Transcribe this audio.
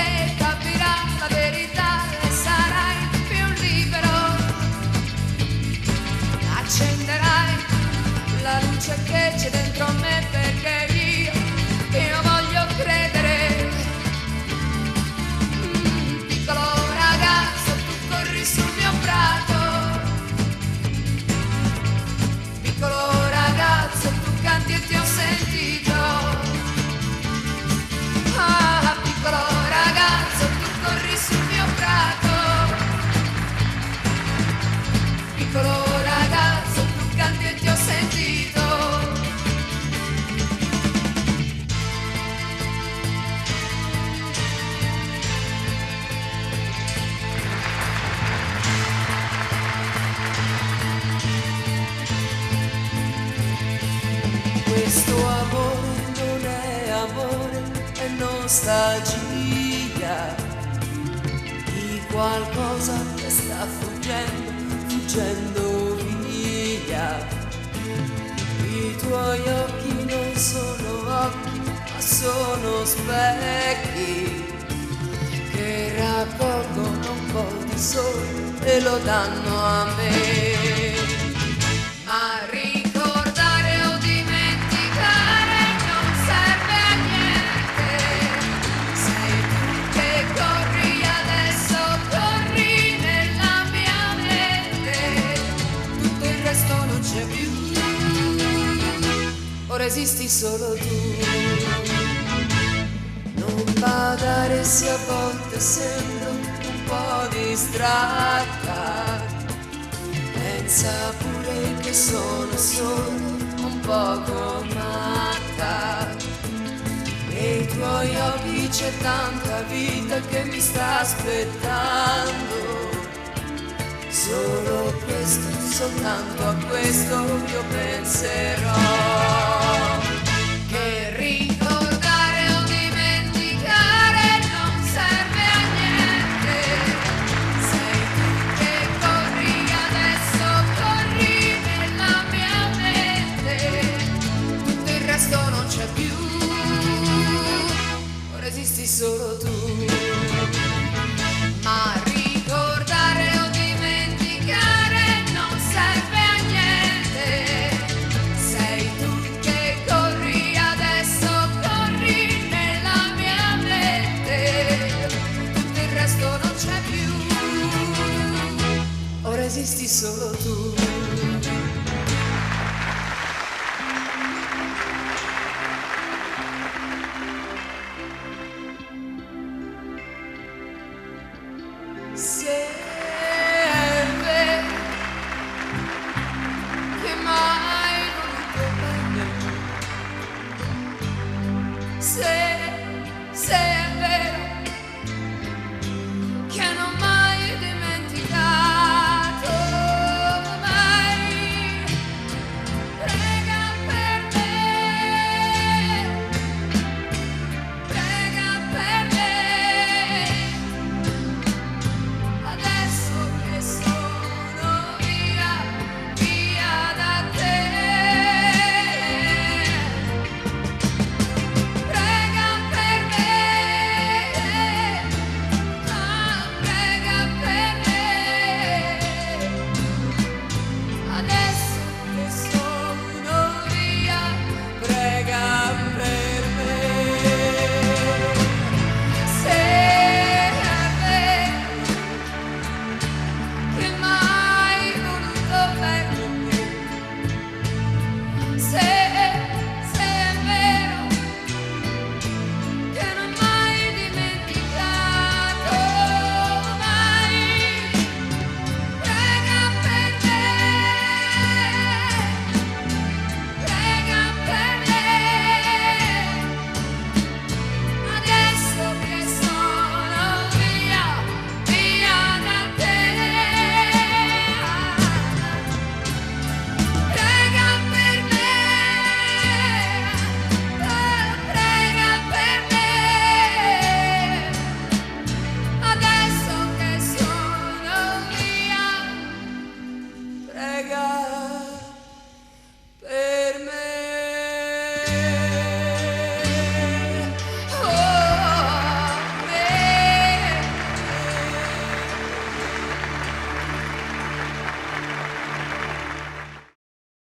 che capirà la verità e sarai più libero. Accenderai la luce che c'è dentro me, perché io voglio credere. Piccolo ragazzo, tu corri sul mio prato. Piccolo ragazzo, tu canti e ti ho sentito. Ah, piccolo ragazzo, tu corri sul mio prato. Piccolo ragazzo, tu canti e ti ho sentito. Questo amore non è amore, è nostalgia di qualcosa che sta fuggendo via. I tuoi occhi non sono occhi, ma sono specchi che raccolgono un po' di sole e lo danno a me. Ma ricordare o dimenticare non serve a niente. Sei tu che corri adesso, corri nella mia mente. Tutto il resto non c'è più, ora esisti solo tu. Non badare se a volte sembro un po' distratta, pensa pure che sono solo un poco matta. Nei tuoi occhi c'è tanta vita che mi sta aspettando. Solo questo, soltanto a questo io penserò. Che ricordare o dimenticare non serve a niente. Sei tu che corri adesso, corri nella mia mente. Tutto il resto non c'è più, ora esisti solo tu. Ma ricordare o dimenticare non serve a niente. Sei tu che corri adesso, corri nella mia mente. Tutto il resto non c'è più, ora esisti solo tu. Sei